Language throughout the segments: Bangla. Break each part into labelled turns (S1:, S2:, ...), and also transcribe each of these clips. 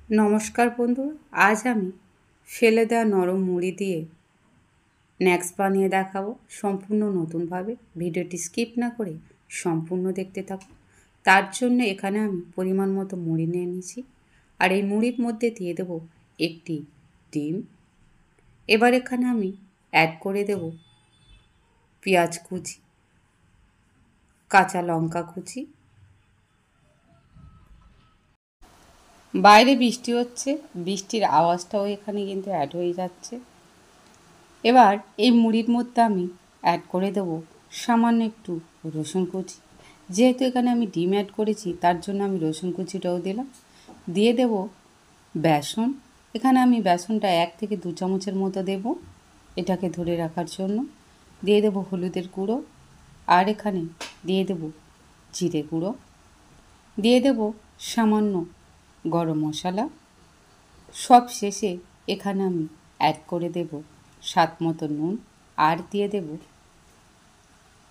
S1: নমস্কার বন্ধু, আজ আমি ফেলে দেওয়া নরম মুড়ি দিয়ে স্ন্যাক্স বানিয়ে দেখাবো সম্পূর্ণ নতুনভাবে। ভিডিওটি স্কিপ না করে সম্পূর্ণ দেখতে থাকুন। তার জন্য এখানে আমি পরিমাণ মতো মুড়ি নিয়ে নিয়েছি, আর এই মুড়ির মধ্যে দিয়ে দেব একটি ডিম। এবার এখানে আমি অ্যাড করে দেব পেঁয়াজ কুচি, কাঁচা লঙ্কা কুচি। বাইরে বৃষ্টি হচ্ছে, বৃষ্টির আওয়াজটাও এখানে কিন্তু অ্যাড হয়ে যাচ্ছে। এবার এই মুড়ির মধ্যে আমি অ্যাড করে দেবো সামান্য একটু রসুন কুচি। যেহেতু এখানে আমি ডিম অ্যাড করেছি, তার জন্য আমি রসুন কুচিটাও দিলাম। দিয়ে দেব বেসন। এখানে আমি বেসনটা 1 থেকে 2 চামচের মতো দেব, এটাকে ধরে রাখার জন্য। দিয়ে দেব হলুদের গুঁড়ো, আর এখানে দিয়ে দেব জিরে গুঁড়ো। দিয়ে দেব সামান্য গরম মশলা। সব শেষে এখানে আমি অ্যাড করে দেব স্বাদ মতো নুন, আর দিয়ে দেব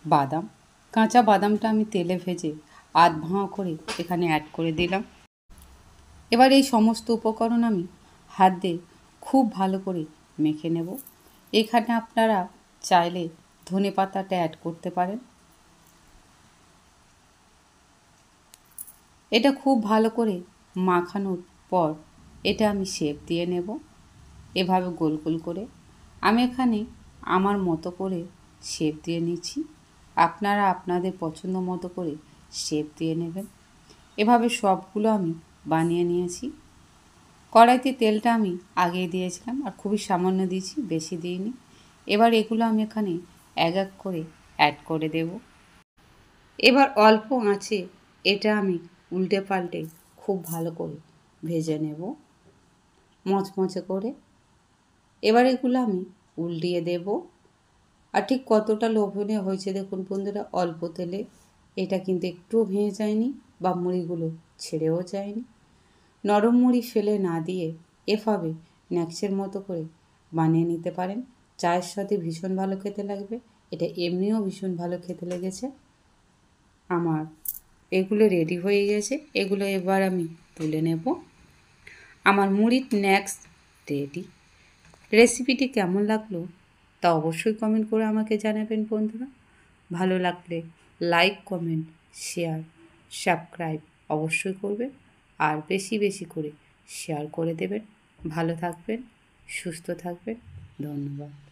S1: বাদাম। কাঁচা বাদামটা আমি তেলে ভেজে আধ ভাঙা করে এখানে অ্যাড করে দিলাম। এবার এই সমস্ত উপকরণ আমি হাত দিয়ে খুব ভালো করে মেখে নেব। এখানে আপনারা চাইলে ধনেপাতাটা অ্যাড করতে পারেন। এটা খুব ভালো করে মাখানোর পর এটা আমি শেপ দিয়ে নেব, এভাবে গোল গোল করে। আমি এখানে আমার মতো করে শেপ দিয়ে নিচ্ছি, আপনারা আপনাদের পছন্দ মতো করে শেপ দিয়ে নেবেন। এভাবে সবগুলো আমি বানিয়ে নিয়েছি। কড়াইতে তেলটা আমি আগেই দিয়েছিলাম, আর খুবই সামান্য দিয়েছি, বেশি দিইনি। এবার এগুলো আমি এখানে এক এক করে অ্যাড করে দেব। এবার অল্প আঁচে এটা আমি উল্টে পাল্টে খুব ভালো করে ভেজে নেব মচমচে করে। এবার এগুলো আমি উল্টিয়ে দেব। আর ঠিক কতটা লোভনীয় হয়েছে দেখুন বন্ধুরা, অল্প তেলে। এটা কিন্তু একটুও ভেঙে যায়নি বা মুড়িগুলো ছেড়েও যায়নি। নরম মুড়ি ফেলে না দিয়ে এভাবে স্ন্যাক্সের মতো করে বানিয়ে নিতে পারেন। চায়ের সাথে ভীষণ ভালো খেতে লাগবে, এটা এমনিও ভীষণ ভালো খেতে লেগেছে। আমার এগুলো রেডি হয়ে গেছে, এগুলো এবার আমি তুলে নেব। আমার মুড়ির স্ন্যাক্স রেডি। রেসিপিটি কেমন লাগলো তা অবশ্যই কমেন্ট করে আমাকে জানাবেন বন্ধুরা। ভালো লাগলে লাইক, কমেন্ট, শেয়ার, সাবস্ক্রাইব অবশ্যই করবেন, আর বেশি বেশি করে শেয়ার করে দেবেন। ভালো থাকবেন, সুস্থ থাকবেন। ধন্যবাদ।